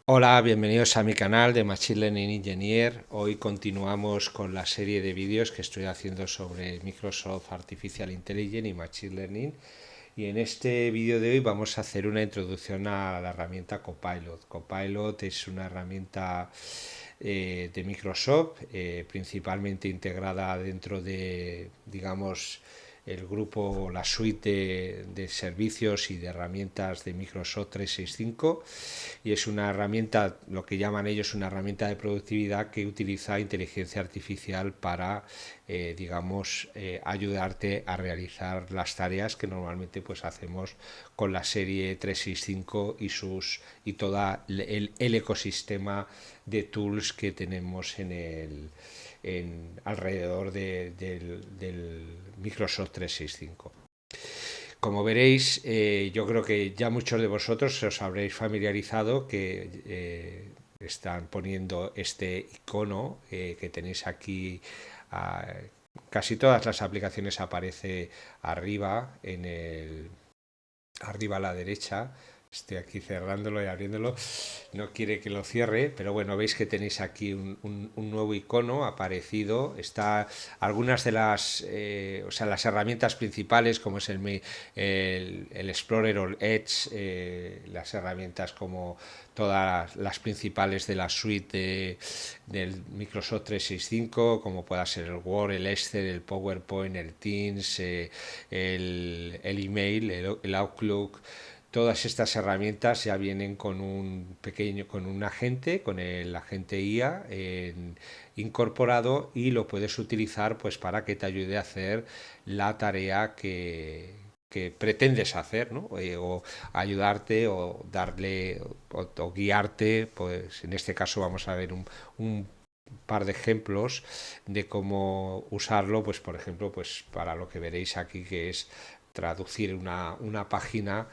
Hola, bienvenidos a mi canal de Machine Learning Engineer. Hoy continuamos con la serie de vídeos que estoy haciendo sobre Microsoft Artificial Intelligence y Machine Learning. Y en este vídeo de hoy vamos a hacer una introducción a la herramienta Copilot. Copilot es una herramienta de Microsoft, principalmente integrada dentro de, digamos, el grupo, la suite de servicios y de herramientas de Microsoft 365, y es una herramienta, lo que llaman ellos una herramienta de productividad que utiliza inteligencia artificial para, digamos, ayudarte a realizar las tareas que normalmente pues hacemos con la serie 365 y todo el ecosistema de tools que tenemos alrededor del Microsoft 365. Como veréis, yo creo que ya muchos de vosotros os habréis familiarizado que están poniendo este icono que tenéis aquí. Casi todas las aplicaciones aparece arriba, arriba a la derecha. Estoy aquí cerrándolo y abriéndolo. No quiere que lo cierre, pero bueno, veis que tenéis aquí un nuevo icono aparecido. Está algunas de o sea, las herramientas principales, como es el Explorer o el Edge, las herramientas como todas las principales de la suite del Microsoft 365, como pueda ser el Word, el Excel, el PowerPoint, el Teams, el email, el Outlook. Todas estas herramientas ya vienen con un agente, con el agente IA incorporado, y lo puedes utilizar pues para que te ayude a hacer la tarea que pretendes hacer, ¿no? O ayudarte o darle o guiarte, pues en este caso vamos a ver un par de ejemplos de cómo usarlo, pues por ejemplo, pues para lo que veréis aquí, que es traducir una página.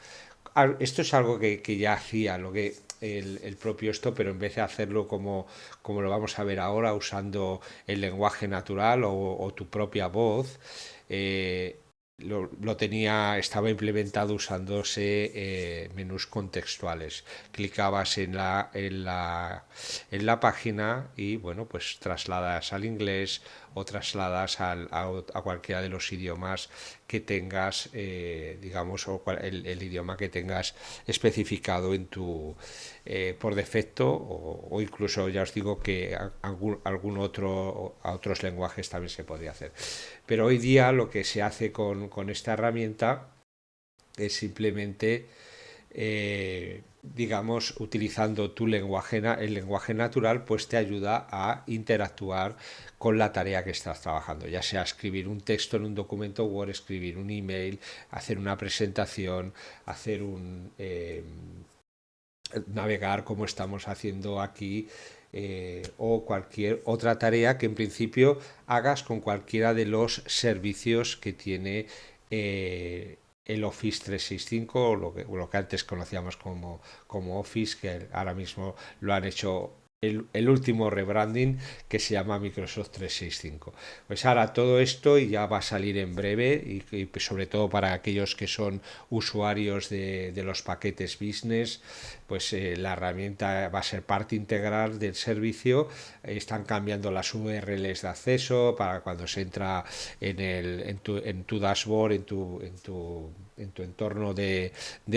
Esto es algo que ya hacía lo que el propio esto, pero en vez de hacerlo como lo vamos a ver ahora, usando el lenguaje natural o tu propia voz, estaba implementado usándose menús contextuales. Clicabas en la página y bueno, pues trasladas al inglés o trasladas a cualquiera de los idiomas que tengas, digamos, o el idioma que tengas especificado por defecto, o incluso ya os digo que algún otro, a otros lenguajes también se podría hacer. Pero hoy día lo que se hace con esta herramienta es simplemente, digamos, utilizando el lenguaje natural, pues te ayuda a interactuar con la tarea que estás trabajando, ya sea escribir un texto en un documento Word, escribir un email, hacer una presentación, hacer navegar como estamos haciendo aquí, o cualquier otra tarea que en principio hagas con cualquiera de los servicios que tiene el Office 365, o lo que antes conocíamos como Office, que ahora mismo lo han hecho el último rebranding, que se llama Microsoft 365. Pues ahora todo esto y ya va a salir en breve, y sobre todo para aquellos que son usuarios de los paquetes business, pues la herramienta va a ser parte integral del servicio. Están cambiando las URLs de acceso para cuando se entra en tu dashboard, en tu entorno de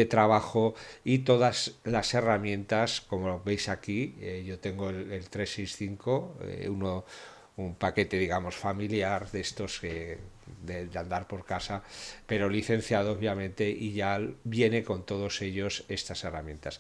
trabajo, y todas las herramientas, como veis aquí. Yo tengo el 365, un paquete, digamos, familiar de estos de andar por casa, pero licenciado obviamente, y ya viene con todos ellos estas herramientas.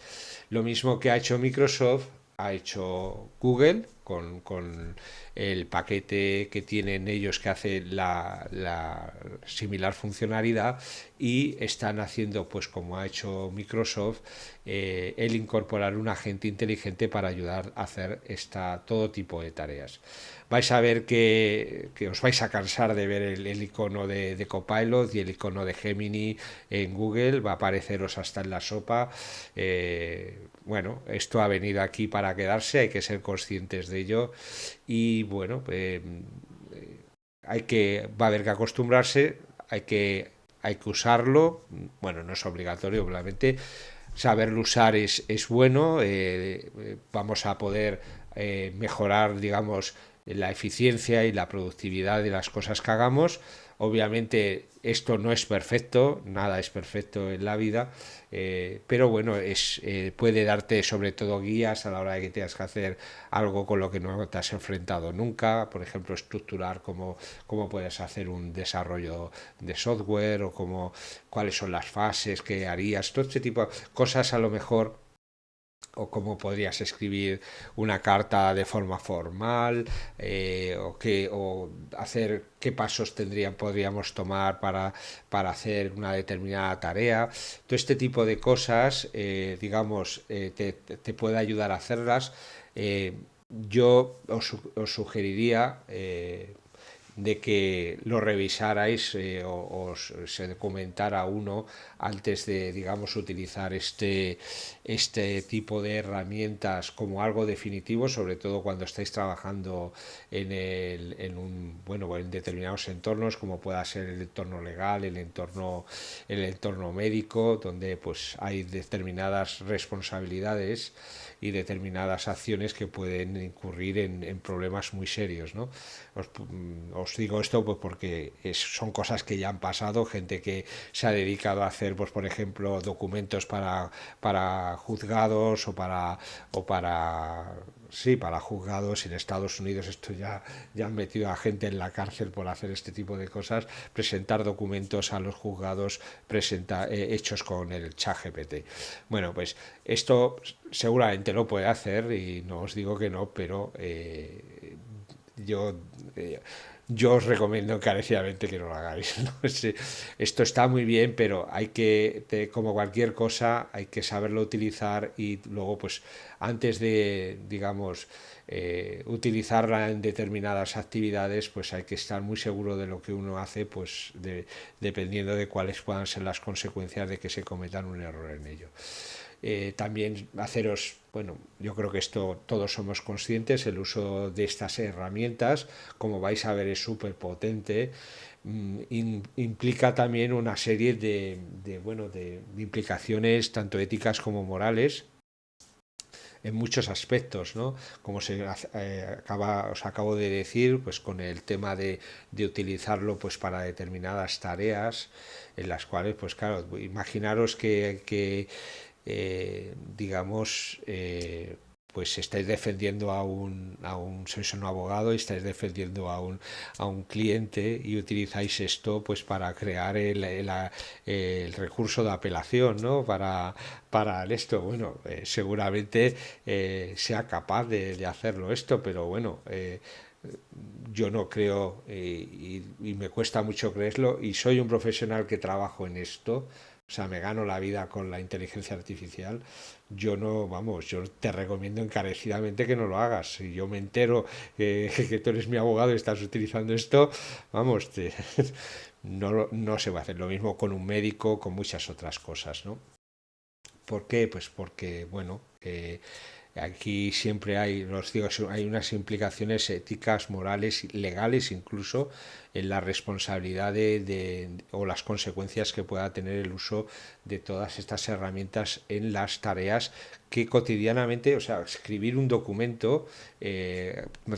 Lo mismo que ha hecho Microsoft, ha hecho Google con el paquete que tienen ellos, que hace la similar funcionalidad, y están haciendo, pues como ha hecho Microsoft, el incorporar un agente inteligente para ayudar a hacer todo tipo de tareas. Vais a ver que os vais a cansar de ver el icono de Copilot y el icono de Gemini en Google. Va a apareceros hasta en la sopa. Bueno, esto ha venido aquí para quedarse, hay que ser conscientes de ello. Y bueno, va a haber que acostumbrarse, hay que usarlo. Bueno, no es obligatorio, obviamente. saberlo usar es bueno, vamos a poder mejorar, digamos, la eficiencia y la productividad de las cosas que hagamos. Obviamente esto no es perfecto, nada es perfecto en la vida, pero bueno, puede darte sobre todo guías a la hora de que tengas que hacer algo con lo que no te has enfrentado nunca, por ejemplo, estructurar cómo puedes hacer un desarrollo de software o cuáles son las fases que harías, todo este tipo de cosas a lo mejor, o cómo podrías escribir una carta de forma formal, o hacer qué pasos podríamos tomar para hacer una determinada tarea. Todo este tipo de cosas, digamos, te puede ayudar a hacerlas. Yo os sugeriría de que lo revisarais, o se documentara uno antes de, digamos, utilizar este tipo de herramientas como algo definitivo, sobre todo cuando estáis trabajando en determinados entornos, como pueda ser el entorno legal, el entorno médico, donde pues hay determinadas responsabilidades y determinadas acciones que pueden incurrir en problemas muy serios, ¿no? Os digo esto pues porque son cosas que ya han pasado, gente que se ha dedicado a hacer, pues por ejemplo, documentos para juzgados para juzgados en Estados Unidos. Esto ya han metido a gente en la cárcel por hacer este tipo de cosas, presentar documentos a los juzgados hechos con el ChatGPT. Bueno, pues esto seguramente lo puede hacer y no os digo que no, pero yo, eh, yo os recomiendo encarecidamente que no lo hagáis, ¿no? Esto está muy bien, pero como cualquier cosa, hay que saberlo utilizar y luego, pues, antes de, digamos, utilizarla en determinadas actividades, pues hay que estar muy seguro de lo que uno hace, pues, dependiendo de cuáles puedan ser las consecuencias de que se cometan un error en ello. También bueno, yo creo que esto todos somos conscientes, el uso de estas herramientas, como vais a ver, es súper potente. Implica también una serie de implicaciones tanto éticas como morales en muchos aspectos, ¿no? Como os acabo de decir, pues con el tema de utilizarlo pues para determinadas tareas en las cuales, pues claro, imaginaros digamos, pues estáis defendiendo sois un abogado y estáis defendiendo a un cliente y utilizáis esto pues para crear el recurso de apelación, ¿no? Para esto, bueno, seguramente sea capaz de hacerlo esto, pero bueno, yo no creo, y me cuesta mucho creerlo, y soy un profesional que trabajo en esto, o sea, me gano la vida con la inteligencia artificial. Yo no, vamos, yo te recomiendo encarecidamente que no lo hagas. Si yo me entero que tú eres mi abogado y estás utilizando esto, vamos, no se va a hacer lo mismo con un médico, con muchas otras cosas, ¿no? ¿Por qué? Pues porque, bueno, aquí siempre hay unas implicaciones éticas, morales, legales incluso, en la responsabilidad o las consecuencias que pueda tener el uso de todas estas herramientas en las tareas que cotidianamente, o sea, escribir un documento,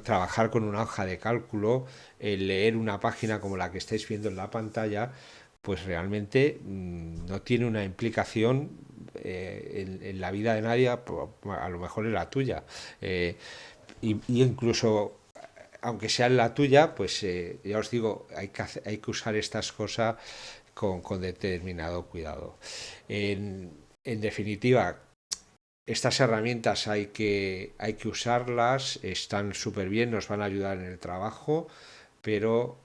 trabajar con una hoja de cálculo, leer una página como la que estáis viendo en la pantalla, pues realmente no tiene una implicación en la vida de nadie, a lo mejor en la tuya. Y incluso, aunque sea en la tuya, pues ya os digo, hay que usar estas cosas con determinado cuidado. En definitiva, estas herramientas hay que usarlas, están súper bien, nos van a ayudar en el trabajo, pero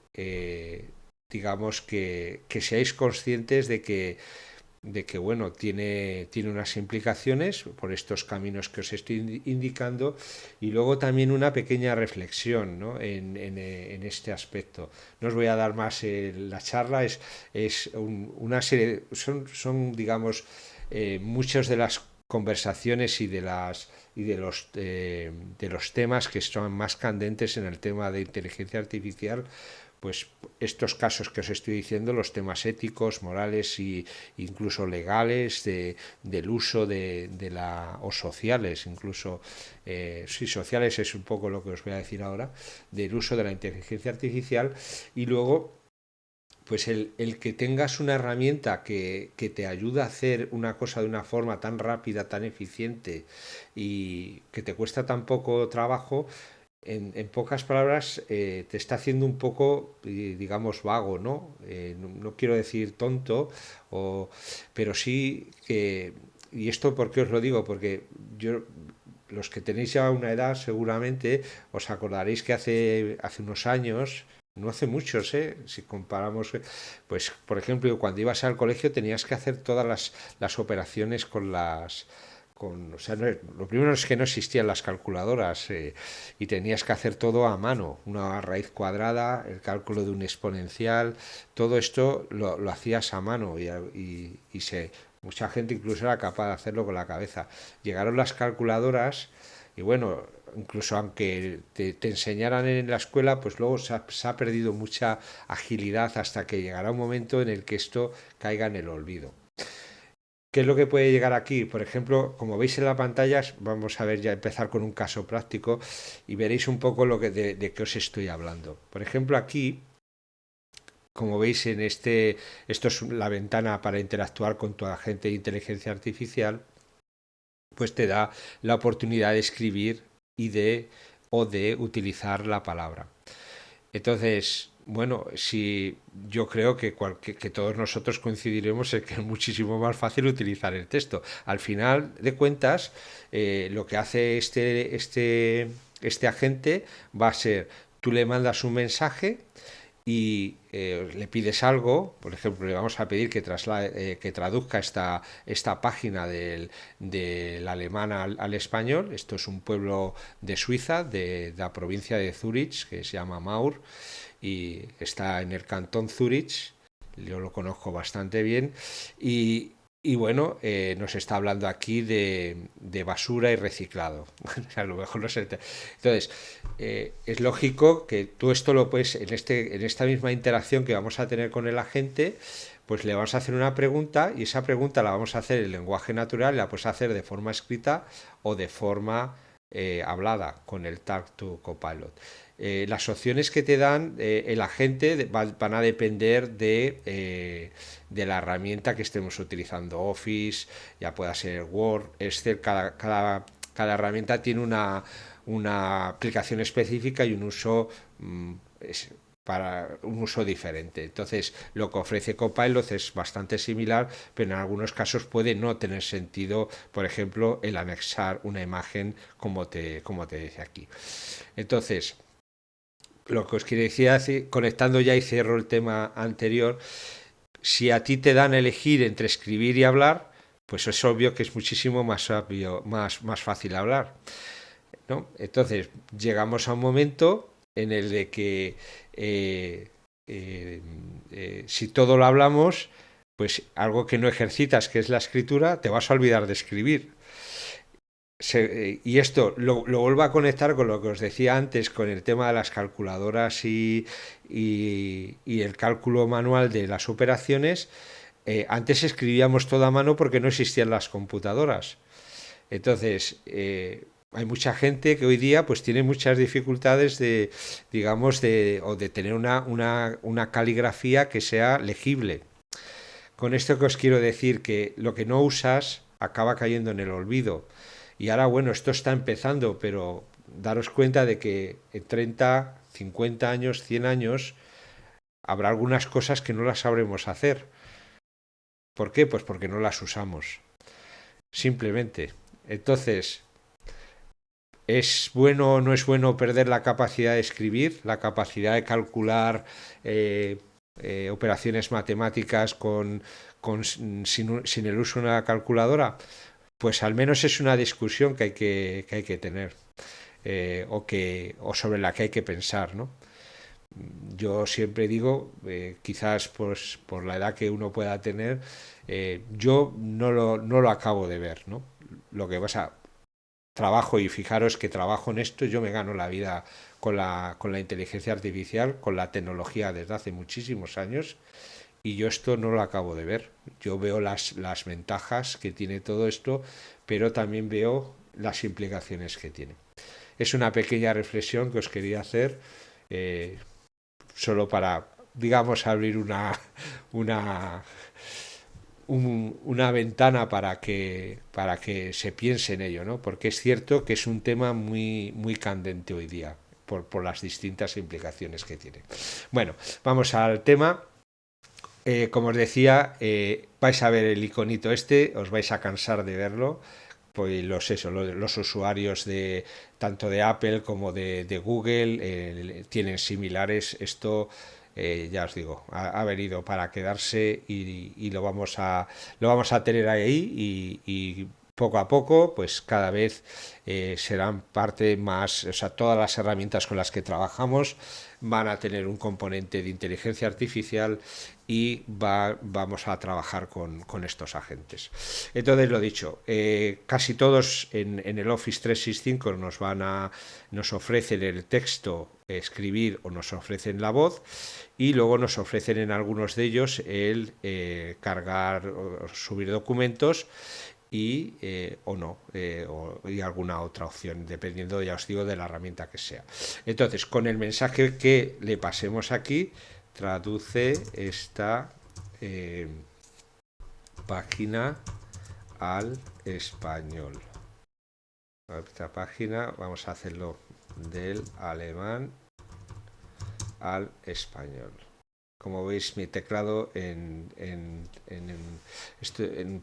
digamos que seáis conscientes de que bueno, tiene unas implicaciones por estos caminos que os estoy indicando, y luego también una pequeña reflexión, ¿no? en este aspecto. No os voy a dar más la charla, una serie, digamos, muchas de las conversaciones y de los temas que son más candentes en el tema de inteligencia artificial, pues estos casos que os estoy diciendo, los temas éticos, morales e incluso legales del uso de la, o sociales, incluso, sí, sociales es un poco lo que os voy a decir ahora, del uso de la inteligencia artificial. Y luego pues el que tengas una herramienta que te ayuda a hacer una cosa de una forma tan rápida, tan eficiente y que te cuesta tan poco trabajo, en pocas palabras, te está haciendo un poco, digamos, vago, ¿no? No quiero decir tonto, pero sí que, y esto por qué os lo digo, porque yo, los que tenéis ya una edad seguramente os acordaréis que hace unos años, no hace muchos, si comparamos, pues por ejemplo, cuando ibas al colegio tenías que hacer todas las operaciones con o sea, lo primero es que no existían las calculadoras, y tenías que hacer todo a mano, una raíz cuadrada, el cálculo de un exponencial, todo esto lo hacías a mano mucha gente incluso era capaz de hacerlo con la cabeza. Llegaron las calculadoras y bueno, incluso aunque te enseñaran en la escuela, pues luego se ha perdido mucha agilidad hasta que llegará un momento en el que esto caiga en el olvido. ¿Qué es lo que puede llegar aquí? Por ejemplo, como veis en la pantalla, vamos a ver ya empezar con un caso práctico y veréis un poco de qué os estoy hablando. Por ejemplo, aquí, como veis en esto es la ventana para interactuar con tu agente de inteligencia artificial, pues te da la oportunidad de escribir o de utilizar la palabra. Entonces, bueno, si yo creo que todos nosotros coincidiremos en que es muchísimo más fácil utilizar el texto. Al final de cuentas, lo que hace este agente va a ser, tú le mandas un mensaje y le pides algo, por ejemplo, le vamos a pedir que traduzca esta página del alemán al español. Esto es un pueblo de Suiza, de la provincia de Zurich, que se llama Maur, y está en el cantón Zurich. Yo lo conozco bastante bien. Y bueno, nos está hablando aquí de basura y reciclado. A lo mejor no sé. Entonces, es lógico que tú esto lo puedes, en esta misma interacción que vamos a tener con el agente, pues le vamos a hacer una pregunta y esa pregunta la vamos a hacer en lenguaje natural, la puedes hacer de forma escrita o de forma hablada con el Talk to Copilot. Las opciones que te dan el agente van a depender de la herramienta que estemos utilizando, Office, ya pueda ser Word, Excel, cada herramienta tiene una aplicación específica y un uso para un uso diferente. Entonces, lo que ofrece Copilot es bastante similar, pero en algunos casos puede no tener sentido, por ejemplo, el anexar una imagen como te decía aquí. Entonces, lo que os quería decir, conectando ya y cierro el tema anterior, si a ti te dan a elegir entre escribir y hablar, pues es obvio que es muchísimo más, más fácil hablar, ¿no? Entonces, llegamos a un momento en el de que si todo lo hablamos, pues algo que no ejercitas, que es la escritura, te vas a olvidar de escribir. Y esto lo vuelvo a conectar con lo que os decía antes, con el tema de las calculadoras y el cálculo manual de las operaciones. Antes escribíamos todo a mano porque no existían las computadoras. Entonces, hay mucha gente que hoy día pues tiene muchas dificultades digamos, o de tener una caligrafía que sea legible. Con esto que os quiero decir que lo que no usas acaba cayendo en el olvido. Y ahora, bueno, esto está empezando, pero daros cuenta de que en 30, 50 años, 100 años, habrá algunas cosas que no las sabremos hacer. ¿Por qué? Pues porque no las usamos. Simplemente. Entonces, ¿es bueno o no es bueno perder la capacidad de escribir, la capacidad de calcular operaciones matemáticas sin el uso de una calculadora? Pues al menos es una discusión que hay que tener, o sobre la que hay que pensar, ¿no? Yo siempre digo, quizás pues, por la edad que uno pueda tener, yo no lo acabo de ver, ¿no? Lo que pasa, trabajo, y fijaros que trabajo en esto, yo me gano la vida con la inteligencia artificial, con la tecnología desde hace muchísimos años, y yo esto no lo acabo de ver. Yo veo las ventajas que tiene todo esto, pero también veo las implicaciones que tiene. Es una pequeña reflexión que os quería hacer, eh, solo para, digamos, abrir una, una ventana para que se piense en ello, ¿no? Porque es cierto que es un tema muy candente hoy día por las distintas implicaciones que tiene. Bueno, vamos al tema. Como os decía, vais a ver el iconito este, os vais a cansar de verlo, pues los usuarios de tanto de Apple como de Google tienen similares. Esto, ya os digo, ha venido para quedarse, y lo vamos a tener ahí, y poco a poco, pues cada vez serán parte más, o sea, todas las herramientas con las que trabajamos van a tener un componente de inteligencia artificial, y vamos a trabajar con estos agentes. Entonces, lo dicho, casi todos en el Office 365 nos ofrecen el texto, escribir, o nos ofrecen la voz, y luego nos ofrecen en algunos de ellos el cargar o subir documentos, o no, y alguna otra opción, dependiendo, ya os digo, de la herramienta que sea. Entonces, con el mensaje que le pasemos aquí, traduce esta página al español. Esta página vamos a hacerlo del alemán al español. Como veis, mi teclado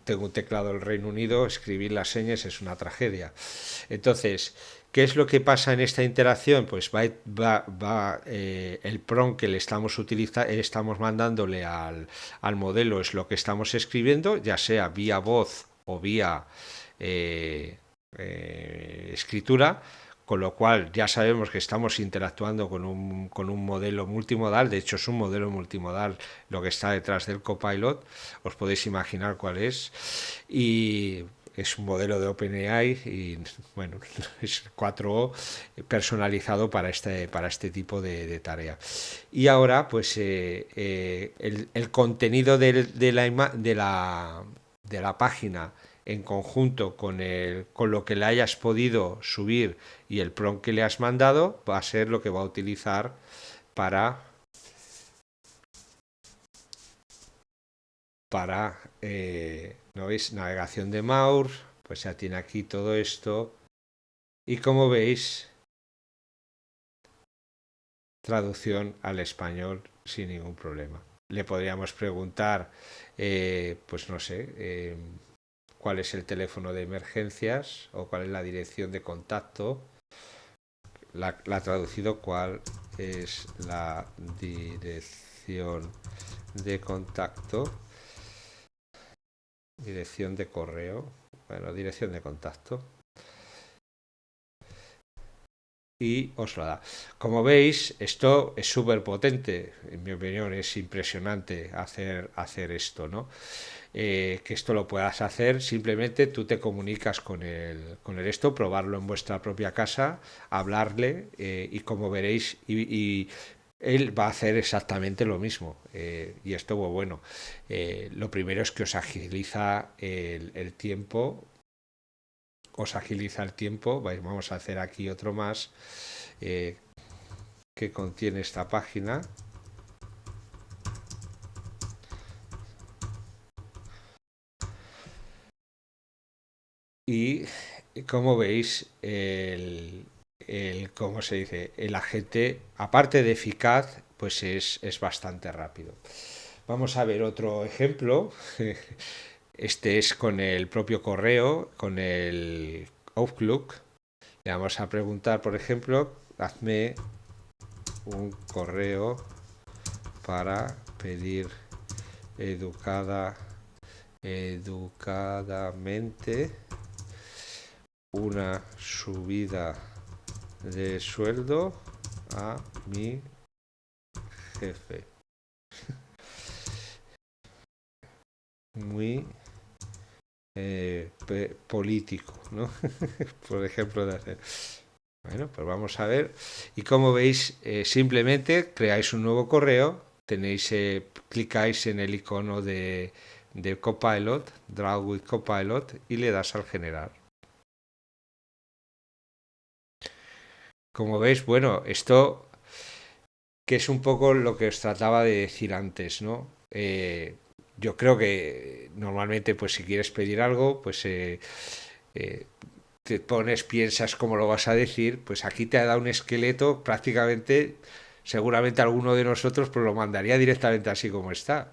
tengo un teclado del Reino Unido, escribir las señas es una tragedia. Entonces, ¿qué es lo que pasa en esta interacción? Pues el prompt que le estamos mandándole al modelo, es lo que estamos escribiendo, ya sea vía voz o vía escritura, con lo cual ya sabemos que estamos interactuando con un modelo multimodal. De hecho, es un modelo multimodal lo que está detrás del Copilot, os podéis imaginar cuál es, y es un modelo de OpenAI, y bueno, es 4O personalizado para este tipo de tarea. Y ahora, pues el contenido de la página, en conjunto con lo que le hayas podido subir y el prompt que le has mandado, va a ser lo que va a utilizar para ¿no veis? Navegación de mouse, pues ya tiene aquí todo esto, y como veis, traducción al español sin ningún problema. Le podríamos preguntar, pues no sé, cuál es el teléfono de emergencias, o cuál es la dirección de contacto. La ha traducido: cuál es la dirección de contacto, dirección de correo, bueno, dirección de contacto, y os lo da. Como veis, esto es súper potente, en mi opinión es impresionante hacer esto, ¿no? Que esto lo puedas hacer, simplemente tú te comunicas con el esto, probarlo en vuestra propia casa, hablarle, y como veréis, y él va a hacer exactamente lo mismo, y esto, pues bueno, lo primero es que os agiliza el tiempo, vamos a hacer aquí otro más, eh, que contiene esta página. Y como veis, ¿cómo se dice? El agente, aparte de eficaz, pues es bastante rápido. Vamos a ver otro ejemplo. Este es con el propio correo, con el Outlook. Le vamos a preguntar, por ejemplo, hazme un correo para pedir educadamente una subida de sueldo a mi jefe. Muy político, ¿no? Por ejemplo, de hacer. Bueno, pues vamos a ver. Y como veis, simplemente creáis un nuevo correo, tenéis, clicáis en el icono de Copilot, Draw with Copilot, y le das al generar. Como veis, bueno, esto que es un poco lo que os trataba de decir antes, ¿no? Yo creo que normalmente, pues si quieres pedir algo, pues eh, te pones, piensas cómo lo vas a decir, pues aquí te ha dado un esqueleto prácticamente, seguramente alguno de nosotros pues lo mandaría directamente así como está.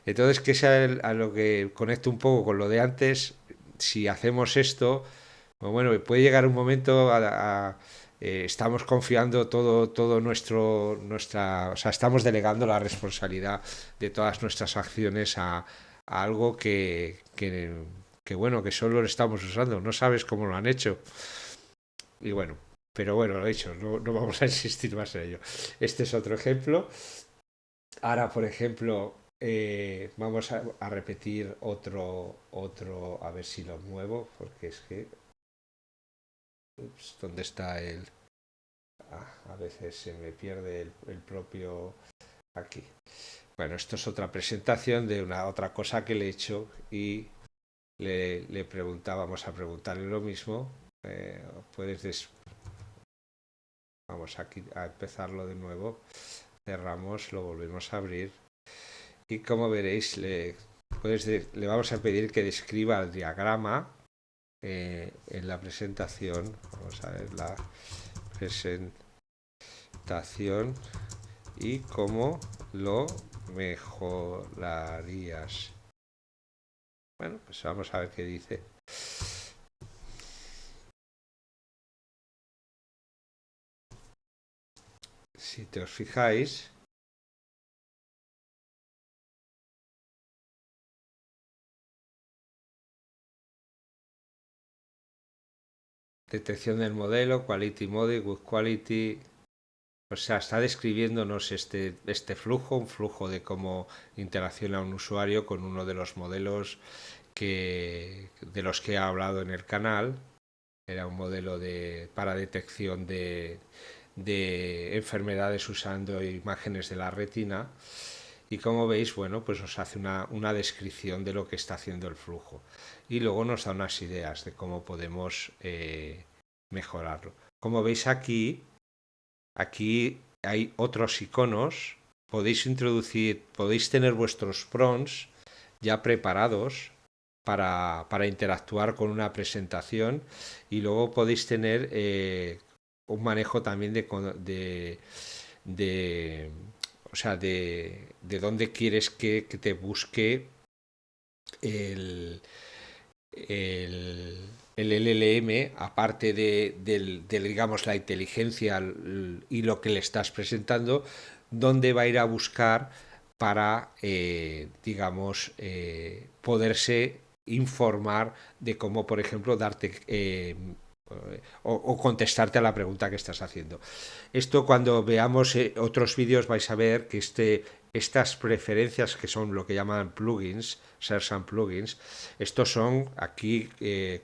Entonces, que sea a lo que conecto un poco con lo de antes, si hacemos esto, pues bueno, puede llegar un momento estamos confiando todo o sea, estamos delegando la responsabilidad de todas nuestras acciones a algo que bueno, que solo lo estamos usando, no sabes cómo lo han hecho. Y bueno, pero bueno, lo he hecho, no vamos a insistir más en ello. Este es otro ejemplo. Ahora, por ejemplo, vamos a repetir otro, a ver si lo muevo, porque es que, ups, ¿dónde está el? A veces se me pierde el propio aquí. Bueno, esto es otra presentación de una otra cosa que le he hecho y le preguntábamos a preguntarle lo mismo. Puedes vamos aquí a empezarlo de nuevo. Cerramos, lo volvemos a abrir y como veréis le vamos a pedir que describa el diagrama en la presentación. Vamos a ver la presentación y cómo lo mejorarías. Bueno, pues vamos a ver qué dice. Si te os fijáis, detección del modelo, quality model, good quality. O sea, está describiéndonos este flujo, un flujo de cómo interacciona un usuario con uno de los modelos de los que he hablado en el canal. Era un modelo para detección de enfermedades usando imágenes de la retina. Y como veis, bueno, pues nos hace una descripción de lo que está haciendo el flujo. Y luego nos da unas ideas de cómo podemos mejorarlo. Como veis aquí hay otros iconos. Podéis tener vuestros prompts ya preparados para interactuar con una presentación y luego podéis tener un manejo también de o sea, de dónde quieres que te busque el, el LLM, aparte digamos, la inteligencia y lo que le estás presentando, dónde va a ir a buscar para, digamos, poderse informar de cómo, por ejemplo, darte o contestarte a la pregunta que estás haciendo. Esto cuando veamos otros vídeos vais a ver que estas preferencias que son lo que llaman plugins, Search and Plugins, estos son aquí,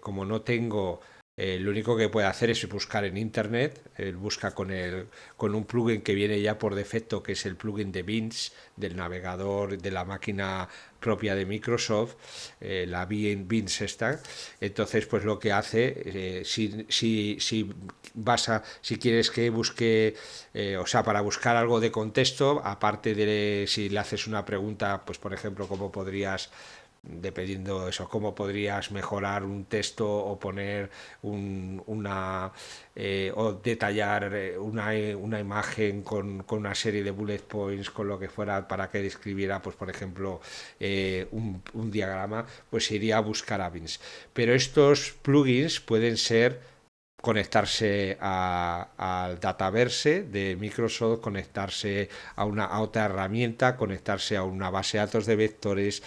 como no tengo, lo único que puede hacer es buscar en internet, busca con un plugin que viene ya por defecto, que es el plugin de Bing, del navegador de la máquina propia de Microsoft, la Bing esta. Entonces, pues lo que hace, si quieres que busque, o sea, para buscar algo de contexto, aparte de si le haces una pregunta, pues por ejemplo, cómo podrías, dependiendo eso, cómo podrías mejorar un texto o poner o detallar una imagen con una serie de bullet points, con lo que fuera, para que describiera, pues por ejemplo, un diagrama, pues iría a buscar a Bing. Pero estos plugins pueden ser conectarse al Dataverse de Microsoft, conectarse a otra herramienta, conectarse a una base de datos de vectores.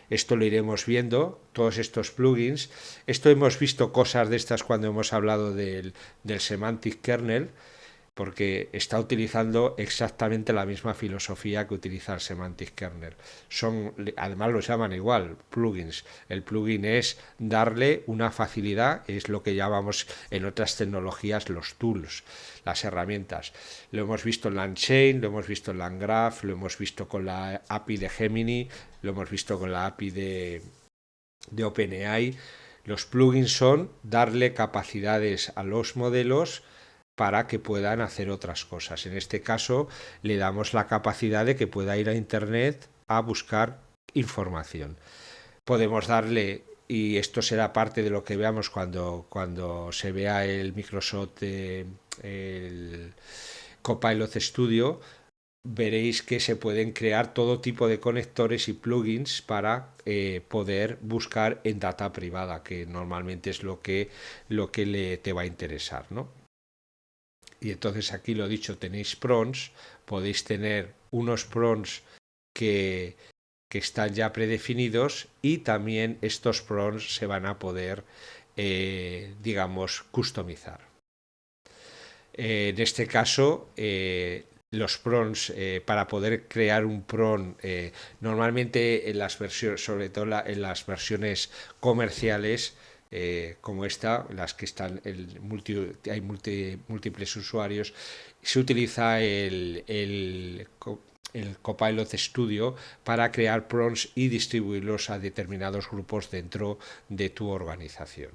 Esto lo iremos viendo, todos estos plugins. Esto hemos visto cosas de estas cuando hemos hablado del semantic kernel, porque está utilizando exactamente la misma filosofía que utiliza el Semantic Kernel. Además lo llaman igual, plugins. El plugin es darle una facilidad, es lo que llamamos en otras tecnologías los tools, las herramientas. Lo hemos visto en LangChain, lo hemos visto en LangGraph, lo hemos visto con la API de Gemini, lo hemos visto con la API de OpenAI. Los plugins son darle capacidades a los modelos para que puedan hacer otras cosas. En este caso, le damos la capacidad de que pueda ir a Internet a buscar información. Podemos darle, y esto será parte de lo que veamos cuando se vea el Microsoft, el Copilot Studio, veréis que se pueden crear todo tipo de conectores y plugins para poder buscar en data privada, que normalmente es lo que te va a interesar, ¿no? Y entonces aquí lo dicho, tenéis prompts, podéis tener unos prompts que, están ya predefinidos, y también estos prompts se van a poder, digamos, customizar. En este caso, los prompts, para poder crear un prompt, normalmente en las versiones, sobre todo en las versiones comerciales, como esta, las que están hay múltiples usuarios, se utiliza el Copilot Studio para crear prompts y distribuirlos a determinados grupos dentro de tu organización.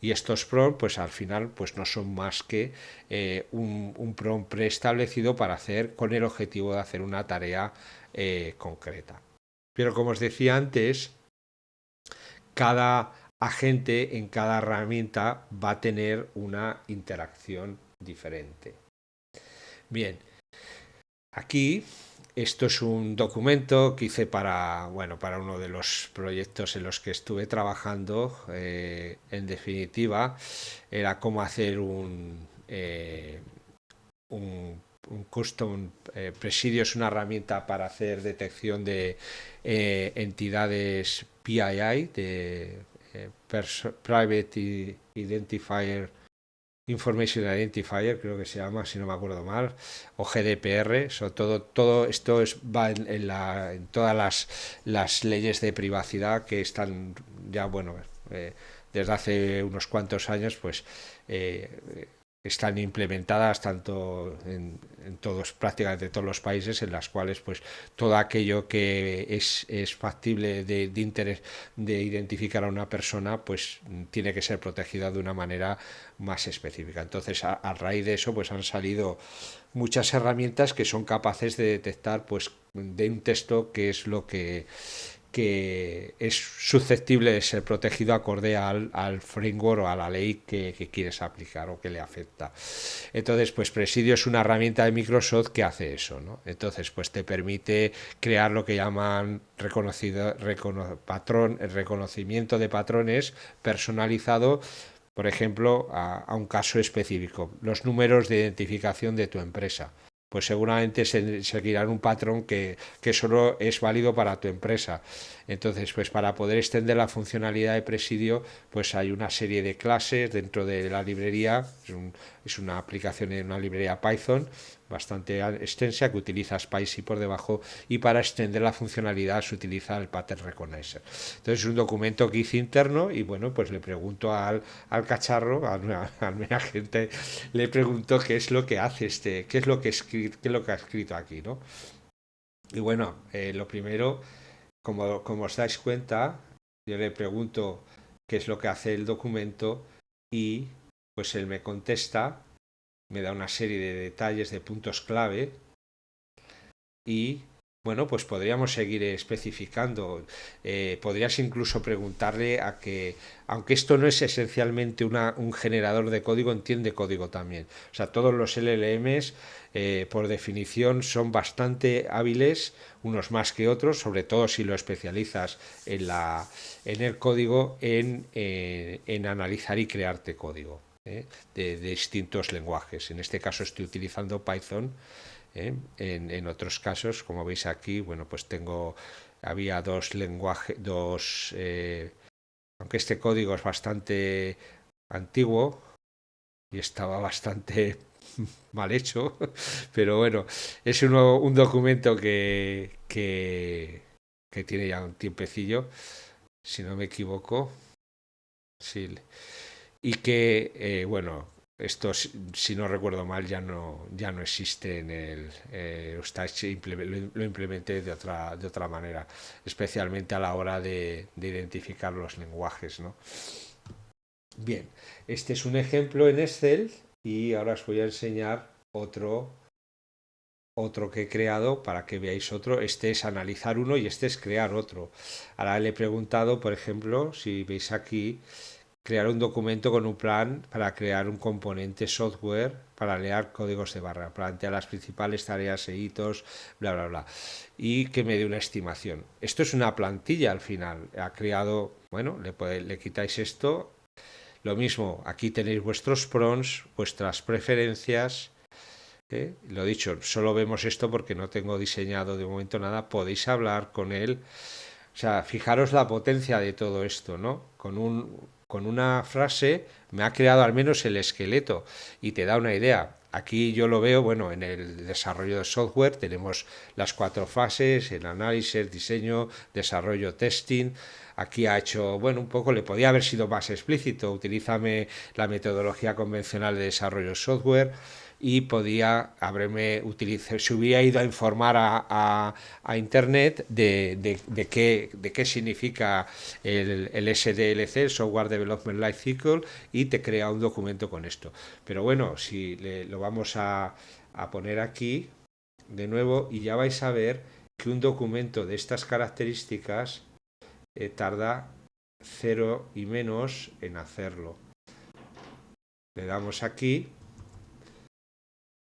Y estos prompts, pues al final, pues no son más que un prompt preestablecido para hacer, con el objetivo de hacer una tarea concreta. Pero como os decía antes, cada agente en cada herramienta va a tener una interacción diferente. Bien, aquí esto es un documento que hice para uno de los proyectos en los que estuve trabajando. En definitiva, era cómo hacer un custom presidio. Es una herramienta para hacer detección de entidades PII, de Private Identifier, Information Identifier, creo que se llama, si no me acuerdo mal, o GDPR. Todo esto va en todas las leyes de privacidad que están ya, desde hace unos cuantos años, pues están implementadas tanto en prácticamente todos los países, en las cuales pues todo aquello que es factible de identificar a una persona, pues tiene que ser protegida de una manera más específica. Entonces, a raíz de eso, pues han salido muchas herramientas que son capaces de detectar, pues, de un texto qué es lo que es susceptible de ser protegido acorde al framework o a la ley que quieres aplicar o que le afecta. Entonces, pues Presidio es una herramienta de Microsoft que hace eso, ¿no? Entonces, pues te permite crear lo que llaman reconocimiento de patrones personalizado, por ejemplo, a un caso específico, los números de identificación de tu empresa. Pues seguramente seguirán un patrón que solo es válido para tu empresa. Entonces, pues para poder extender la funcionalidad de Presidio, pues hay una serie de clases dentro de la librería. Es una aplicación en una librería Python bastante extensa que utiliza SPICY por debajo, y para extender la funcionalidad se utiliza el Pattern Recognizer. Entonces es un documento que hice interno, y bueno, pues le pregunto al cacharro, al mi agente, le pregunto qué es lo que hace qué es lo que ha escrito aquí, ¿no? Y bueno, lo primero, como os dais cuenta, yo le pregunto qué es lo que hace el documento, y pues él me contesta, me da una serie de detalles, de puntos clave, y bueno, pues podríamos seguir especificando. Podrías incluso preguntarle a que, aunque esto no es esencialmente un generador de código, entiende código también. O sea, todos los LLMs, por definición, son bastante hábiles, unos más que otros, sobre todo si lo especializas en el código, en analizar y crearte código de distintos lenguajes. En este caso estoy utilizando Python. En otros casos, como veis aquí, bueno, pues había dos lenguajes, aunque este código es bastante antiguo, y estaba bastante mal hecho, pero bueno, es un documento que tiene ya un tiempecillo, si no me equivoco, sí, y que, bueno, esto, si no recuerdo mal, ya no existe en el... lo implementé de otra manera, especialmente a la hora de identificar los lenguajes, ¿no? Bien, este es un ejemplo en Excel y ahora os voy a enseñar otro que he creado para que veáis otro. Este es analizar uno y este es crear otro. Ahora le he preguntado, por ejemplo, si veis aquí, crear un documento con un plan para crear un componente software para leer códigos de barra, plantear las principales tareas e hitos, bla, bla, bla, y que me dé una estimación. Esto es una plantilla al final. Ha creado, bueno, le quitáis esto. Lo mismo, aquí tenéis vuestros prompts, vuestras preferencias. Lo dicho, solo vemos esto porque no tengo diseñado de momento nada. Podéis hablar con él. O sea, fijaros la potencia de todo esto, ¿no? Con una frase me ha creado al menos el esqueleto y te da una idea. Aquí yo lo veo, bueno, en el desarrollo de software tenemos las cuatro fases, el análisis, diseño, desarrollo, testing. Aquí ha hecho, bueno, un poco, le podía haber sido más explícito, utilízame la metodología convencional de desarrollo de software y podía haberme utilizado, se hubiera ido a informar a Internet de qué significa el SDLC, el Software Development Life Cycle, y te crea un documento con esto. Pero bueno, si lo vamos a poner aquí de nuevo y ya vais a ver que un documento de estas características tarda cero y menos en hacerlo. Le damos aquí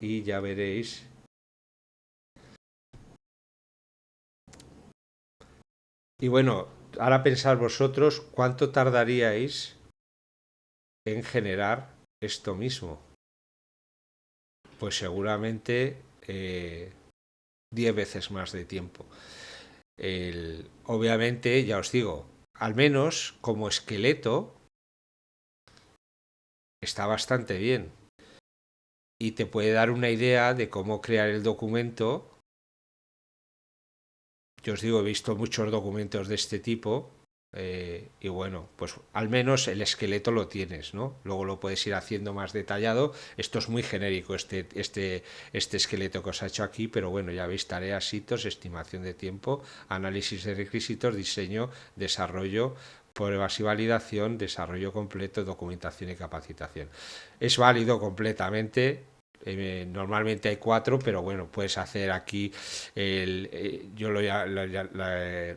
y ya veréis. Y bueno, ahora pensad vosotros cuánto tardaríais en generar esto mismo. Pues seguramente 10 veces más de tiempo. Obviamente, ya os digo, al menos como esqueleto está bastante bien y te puede dar una idea de cómo crear el documento. Yo os digo, he visto muchos documentos de este tipo y bueno, pues al menos el esqueleto lo tienes, ¿no? Luego lo puedes ir haciendo más detallado. Esto es muy genérico, este esqueleto que os ha hecho aquí, pero bueno, ya veis, tareas, hitos, estimación de tiempo, análisis de requisitos, diseño, desarrollo, pruebas y validación, desarrollo completo, documentación y capacitación. Es válido completamente. Normalmente hay cuatro, pero bueno, puedes hacer aquí yo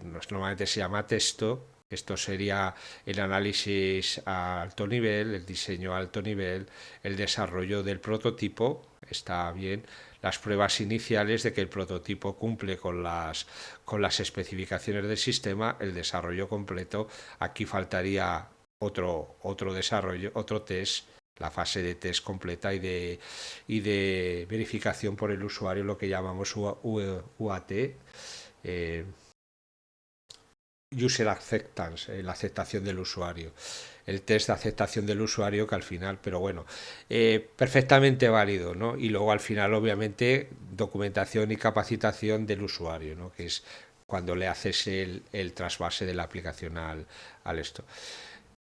normalmente se llama texto. Esto sería el análisis a alto nivel, el diseño a alto nivel, el desarrollo del prototipo, está bien, las pruebas iniciales de que el prototipo cumple con las especificaciones del sistema, el desarrollo completo. Aquí faltaría otro desarrollo, otro test, la fase de test completa y de verificación por el usuario, lo que llamamos UAT, User Acceptance, la aceptación del usuario, el test de aceptación del usuario, que al final, pero bueno, perfectamente válido, ¿no? Y luego al final, obviamente, documentación y capacitación del usuario, ¿no? Que es cuando le haces el trasvase de la aplicación al esto.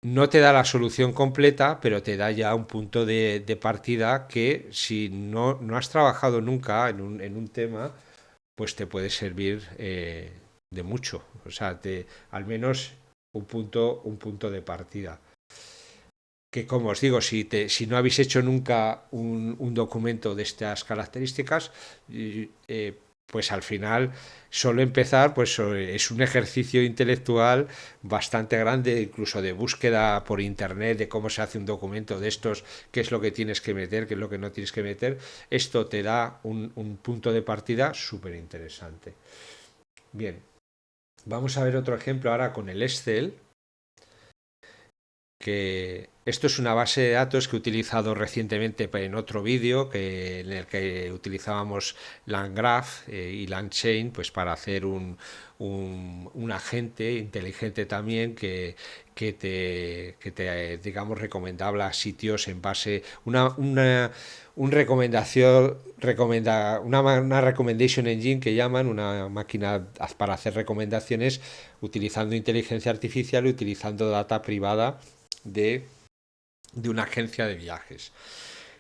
No te da la solución completa, pero te da ya un punto de partida que si no has trabajado nunca en un tema, pues te puede servir de mucho. O sea, al menos un punto de partida. Que como os digo, si no habéis hecho nunca un documento de estas características, pues al final solo empezar pues es un ejercicio intelectual bastante grande, incluso de búsqueda por internet de cómo se hace un documento de estos, qué es lo que tienes que meter, qué es lo que no tienes que meter. Esto te da un punto de partida súper interesante. Bien, vamos a ver otro ejemplo ahora con el Excel, que esto es una base de datos que he utilizado recientemente en otro vídeo en el que utilizábamos LangGraph y LangChain pues para hacer un agente inteligente también digamos, recomendable a sitios en base, un recomendación, una recommendation engine que llaman, una máquina para hacer recomendaciones utilizando inteligencia artificial y utilizando data privada de, de una agencia de viajes.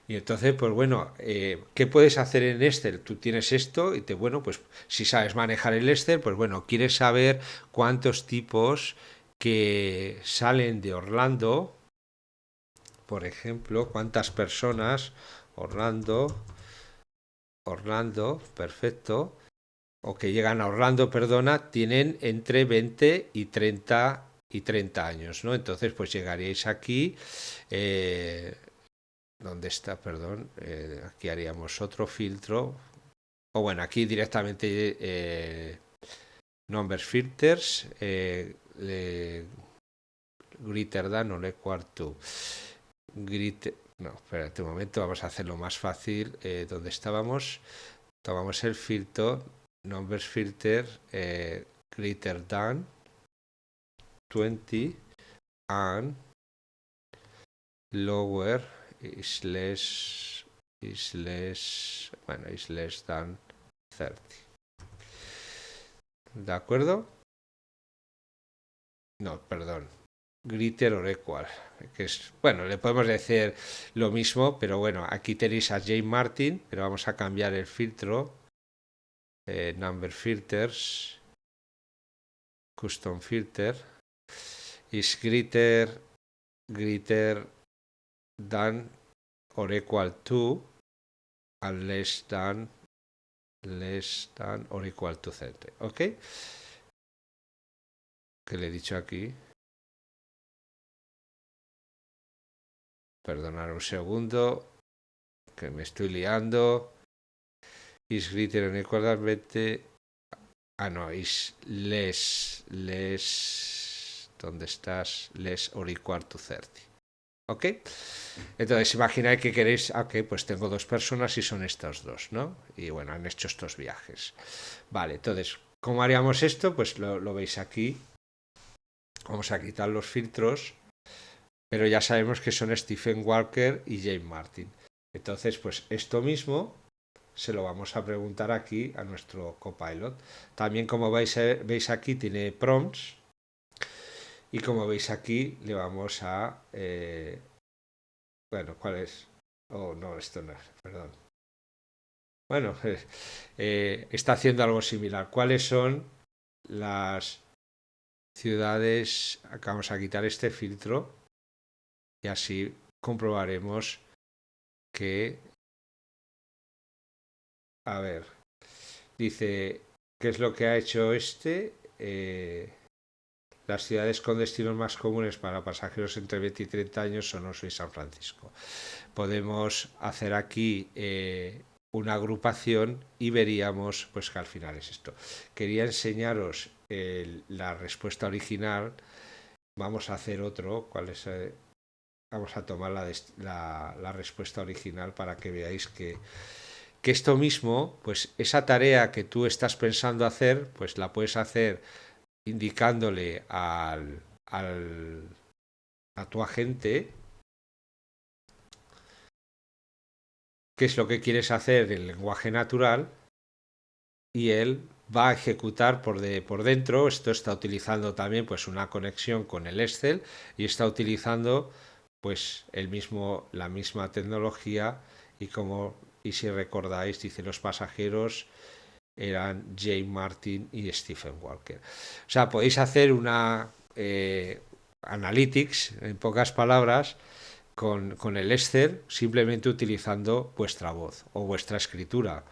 Y entonces, pues bueno, ¿qué puedes hacer en Excel? Tú tienes esto y bueno, pues si sabes manejar el Excel, pues bueno, quieres saber cuántos tipos que salen de Orlando, por ejemplo, cuántas personas, Orlando, perfecto, o que llegan a Orlando, perdona, tienen entre 20 y 30 años, ¿no? Entonces, pues llegaríais aquí, ¿dónde está? Perdón, aquí haríamos otro filtro, o bueno, aquí directamente number filters, greater than or equal to. No, espérate un momento, vamos a hacerlo más fácil. ¿Dónde estábamos? Tomamos el filtro, numbers filter, greater than 20 and lower is less, bueno, is less than 30. ¿De acuerdo? No, perdón. Greater or equal, que es, bueno, le podemos decir lo mismo, pero bueno, aquí tenéis a James Martin, pero vamos a cambiar el filtro, number filters, custom filter, is greater than or equal to, and less than or equal to 30, ¿ok? Que le he dicho aquí. Perdonad un segundo, que me estoy liando. Is greater or equal than 20. Ah, no, is less. ¿Dónde estás? Less or equal to 30. ¿Ok? Entonces, imagináis que queréis, ok, pues tengo dos personas y son estas dos, ¿no? Y bueno, han hecho estos viajes. Vale, entonces, ¿cómo haríamos esto? Pues lo veis aquí. Vamos a quitar los filtros, pero ya sabemos que son Stephen Walker y James Martin. Entonces, pues esto mismo se lo vamos a preguntar aquí a nuestro copilot. También, como veis aquí, tiene prompts. Y como veis aquí, le vamos a... bueno, ¿cuál es? Oh, no, esto no es, perdón. Bueno, está haciendo algo similar. ¿Cuáles son las ciudades? Vamos a quitar este filtro y así comprobaremos que... A ver, dice, ¿qué es lo que ha hecho este? Las ciudades con destinos más comunes para pasajeros entre 20 y 30 años son Oslo y San Francisco. Podemos hacer aquí una agrupación y veríamos pues que al final es esto. Quería enseñaros la respuesta original. Vamos a hacer otro. ¿Cuál es? Vamos a tomar la respuesta original para que veáis que esto mismo, pues esa tarea que tú estás pensando hacer, pues la puedes hacer indicándole a tu agente qué es lo que quieres hacer en lenguaje natural y él va a ejecutar por dentro. Esto está utilizando también pues una conexión con el Excel y está utilizando pues la misma tecnología y si recordáis dice los pasajeros eran James Martin y Stephen Walker. O sea, podéis hacer una analytics, en pocas palabras, con el Excel simplemente utilizando vuestra voz o vuestra escritura.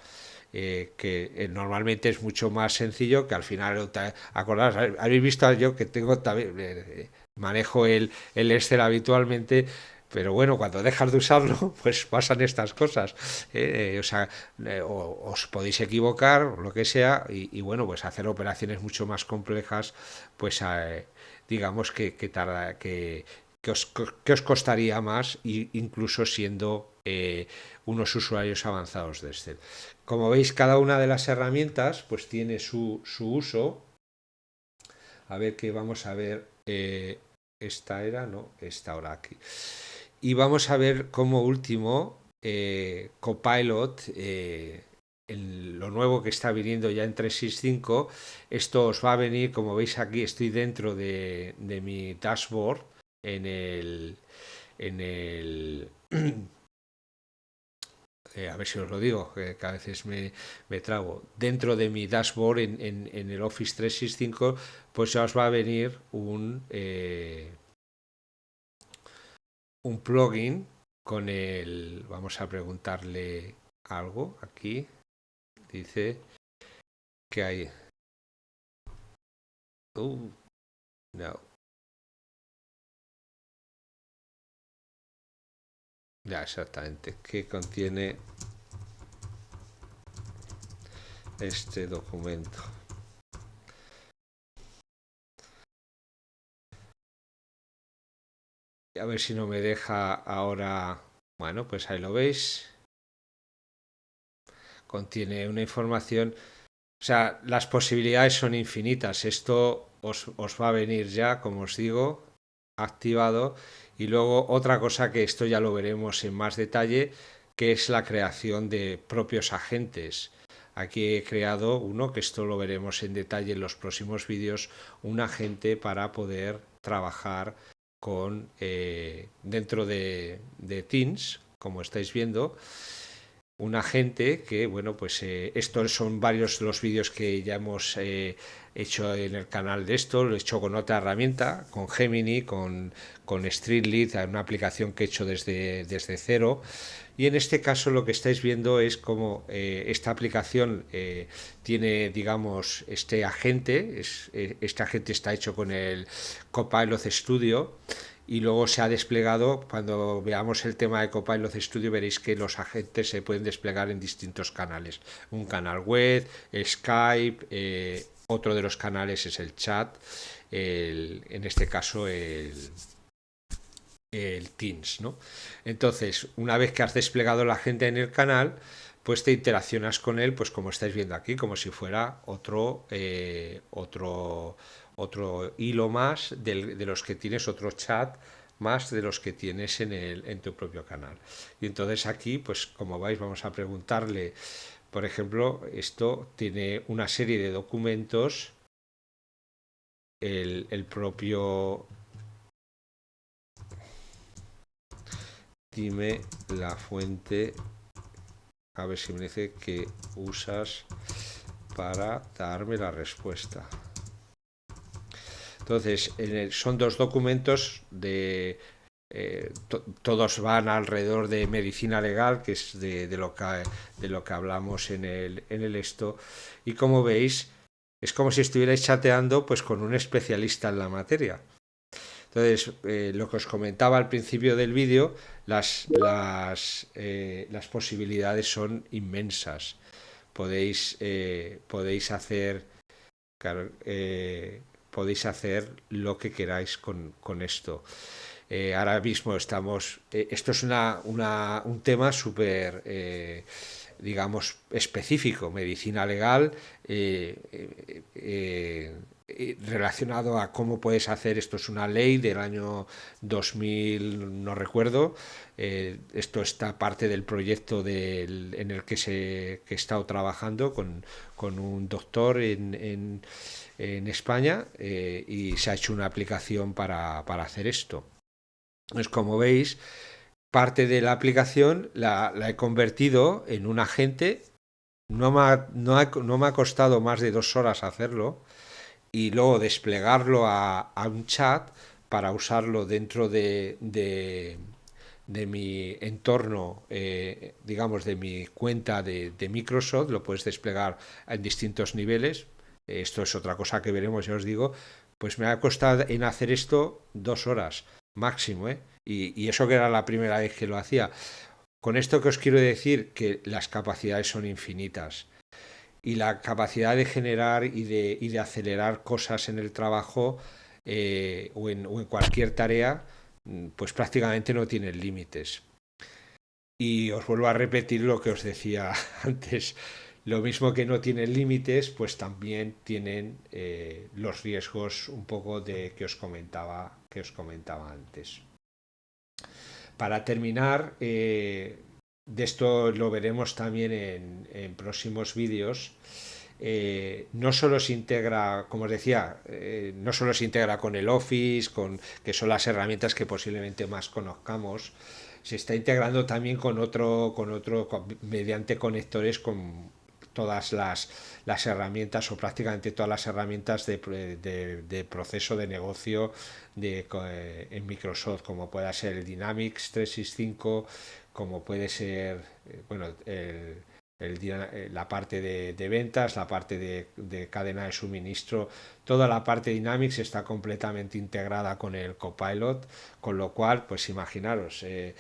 Que normalmente es mucho más sencillo que al final acordaros, habéis visto yo que tengo también manejo el Excel habitualmente, pero bueno, cuando dejas de usarlo pues pasan estas cosas, o sea, os podéis equivocar o lo que sea y bueno, pues hacer operaciones mucho más complejas pues digamos que tarda que os costaría más incluso siendo unos usuarios avanzados de Excel. Como veis, cada una de las herramientas pues tiene su uso. A ver que vamos a ver esta era, no, esta ahora aquí. Y vamos a ver como último Copilot, lo nuevo que está viniendo ya en 365. Esto os va a venir, como veis aquí, estoy dentro de mi dashboard en el a ver si os lo digo, que a veces me trago. Dentro de mi dashboard en el Office 365, pues ya os va a venir un plugin con el... Vamos a preguntarle algo aquí. Dice que hay... No. Ya, exactamente. ¿Qué contiene este documento? A ver si no me deja ahora... Bueno, pues ahí lo veis. Contiene una información... O sea, las posibilidades son infinitas. Esto os va a venir ya, como os digo, activado. Y luego otra cosa que esto ya lo veremos en más detalle, que es la creación de propios agentes. Aquí he creado uno, que esto lo veremos en detalle en los próximos vídeos, un agente para poder trabajar con dentro de Teams, como estáis viendo, un agente que, bueno, pues estos son varios de los vídeos que ya hemos hecho en el canal de esto, lo he hecho con otra herramienta, con Gemini, con Streetlit, una aplicación que he hecho desde cero. Y en este caso lo que estáis viendo es cómo esta aplicación tiene, digamos, este agente. Este agente está hecho con el Copilot Studio y luego se ha desplegado. Cuando veamos el tema de Copilot Studio veréis que los agentes se pueden desplegar en distintos canales. Un canal web, Skype, otro de los canales es el chat, en este caso el Teams, ¿no? Entonces, una vez que has desplegado la agente en el canal, pues te interaccionas con él, pues como estáis viendo aquí, como si fuera otro hilo más de los que tienes, otro chat más de los que tienes en tu propio canal. Y entonces aquí, pues como vais, vamos a preguntarle, por ejemplo, esto tiene una serie de documentos, el propio... Dime la fuente, a ver si me dice que usas para darme la respuesta. Entonces, son dos documentos todos van alrededor de medicina legal, que es de lo que hablamos en el esto. Y como veis, es como si estuvierais chateando pues con un especialista en la materia. Entonces, lo que os comentaba al principio del vídeo, las posibilidades son inmensas. Podéis hacer, claro, podéis hacer lo que queráis con esto. Ahora mismo esto es un tema súper, digamos, específico, medicina legal, relacionado a cómo puedes hacer. Esto es una ley del año 2000, no recuerdo. Esto está parte del proyecto en el que he estado trabajando con un doctor en España, y se ha hecho una aplicación para hacer esto. Pues como veis, parte de la aplicación la he convertido en un agente. No me ha costado más de 2 horas hacerlo, y luego desplegarlo a un chat para usarlo dentro de mi entorno, digamos, de mi cuenta de Microsoft. Lo puedes desplegar en distintos niveles. Esto es otra cosa que veremos, ya os digo. Pues me ha costado en hacer esto 2 horas máximo, ¿eh? Y eso que era la primera vez que lo hacía. Con esto que os quiero decir, que las capacidades son infinitas, y la capacidad de generar y de acelerar cosas en el trabajo, o en cualquier tarea, pues prácticamente no tienen límites. Y os vuelvo a repetir lo que os decía antes. Lo mismo que no tienen límites, pues también tienen los riesgos un poco de que os comentaba antes. Para terminar, de esto lo veremos también en próximos vídeos. No solo se integra, como os decía, no solo se integra con el Office, que son las herramientas que posiblemente más conozcamos, se está integrando también mediante conectores con todas las herramientas o prácticamente todas las herramientas de proceso de negocio en Microsoft, como pueda ser el Dynamics 365, como puede ser bueno, la parte de ventas, la parte de cadena de suministro, toda la parte Dynamics está completamente integrada con el Copilot, con lo cual, pues imaginaros, el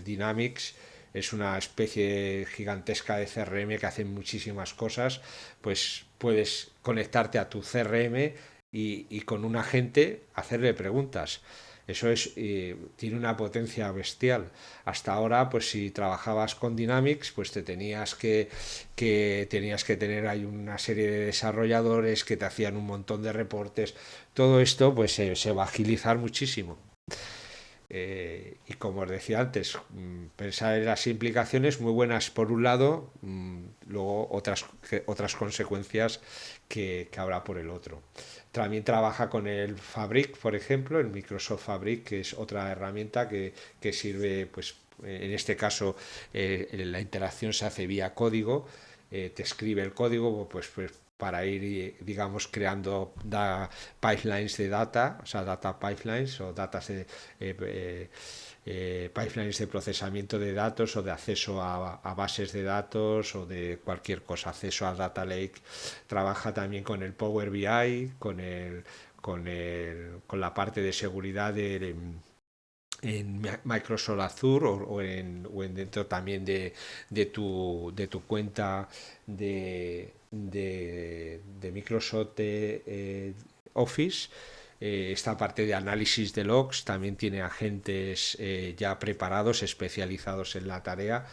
Dynamics es una especie gigantesca de CRM que hace muchísimas cosas, pues puedes conectarte a tu CRM y con un agente hacerle preguntas. Eso tiene una potencia bestial. Hasta ahora, pues si trabajabas con Dynamics, pues tenías que tener ahí una serie de desarrolladores que te hacían un montón de reportes. Todo esto, pues se va a agilizar muchísimo. Y como os decía antes, pensar en las implicaciones muy buenas por un lado, luego otras consecuencias que habrá por el otro. También trabaja con el Fabric, por ejemplo, el Microsoft Fabric, que es otra herramienta que sirve, pues en este caso la interacción se hace vía código, te escribe el código, pues para ir, digamos, creando pipelines de data, o sea, data pipelines o pipelines de procesamiento de datos o de acceso a bases de datos o de cualquier cosa, acceso a Data Lake. Trabaja también con el Power BI, con la parte de seguridad en Microsoft Azure o en dentro también de tu cuenta de Microsoft Office. Esta parte de análisis de logs también tiene agentes ya preparados, especializados en la tarea.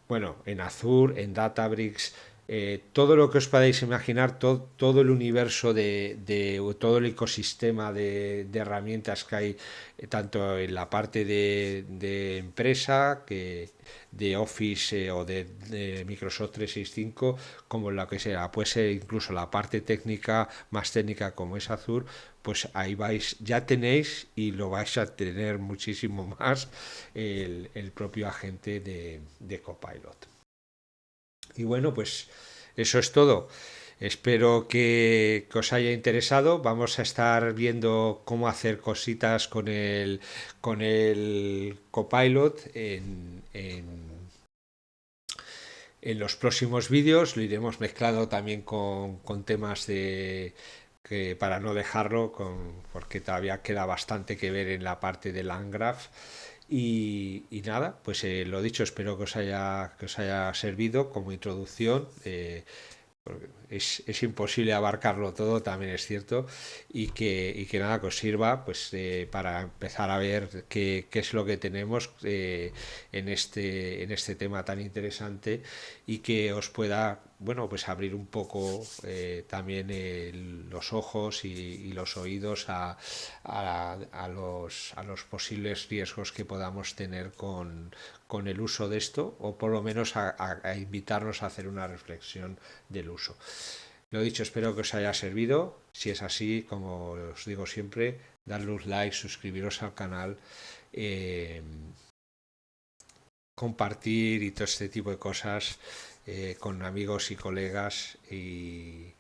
Bueno, en Azure, en Databricks, todo lo que os podáis imaginar, todo el universo todo el ecosistema de herramientas que hay, tanto en la parte de empresa, de Office o de Microsoft 365, como en la que sea, puede ser incluso la parte técnica, más técnica como es Azure, pues ahí ya tenéis y lo vais a tener muchísimo más el propio agente de Copilot. Y bueno, pues eso es todo. Espero que os haya interesado. Vamos a estar viendo cómo hacer cositas con el Copilot en los próximos vídeos. Lo iremos mezclando también con temas que para no dejarlo, porque todavía queda bastante que ver en la parte del Landgraph. Y nada, pues lo dicho, espero que os haya servido como introducción. Es imposible abarcarlo todo, también es cierto, y que nada, que os sirva pues para empezar a ver qué es lo que tenemos en este tema tan interesante y que os pueda, bueno, pues abrir un poco también los ojos y los oídos a los posibles riesgos que podamos tener con el uso de esto, o por lo menos a invitarnos a hacer una reflexión del uso. Lo dicho, espero que os haya servido. Si es así, como os digo siempre, darle un like, suscribiros al canal, eh, compartir y todo este tipo de cosas con amigos y colegas y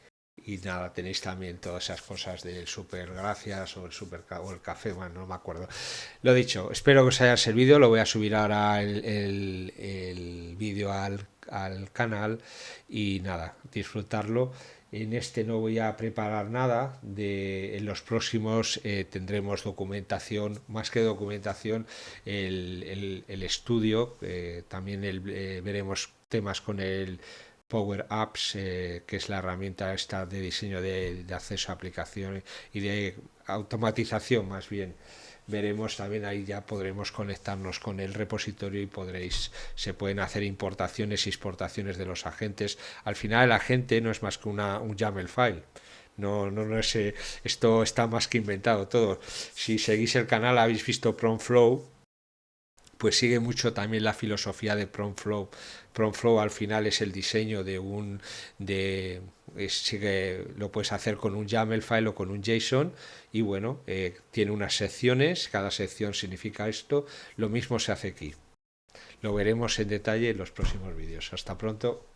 nada, tenéis también todas esas cosas del super gracias o el café, bueno, no me acuerdo. Lo dicho, espero que os haya servido. Lo voy a subir ahora el vídeo al canal y nada, disfrutarlo. En este no voy a preparar nada. En los próximos tendremos documentación, más que documentación, el estudio. También veremos temas con el Power Apps, que es la herramienta esta de diseño de acceso a aplicaciones y de automatización más bien veremos también, ahí ya podremos conectarnos con el repositorio y se pueden hacer importaciones y exportaciones de los agentes. Al final el agente no es más que un YAML file. No es, esto está más que inventado todo. Si seguís el canal habéis visto PromFlow, pues sigue mucho también la filosofía de PromFlow. PromFlow al final es el diseño de lo puedes hacer con un YAML file o con un JSON y bueno, tiene unas secciones, cada sección significa esto, lo mismo se hace aquí. Lo veremos en detalle en los próximos vídeos. Hasta pronto.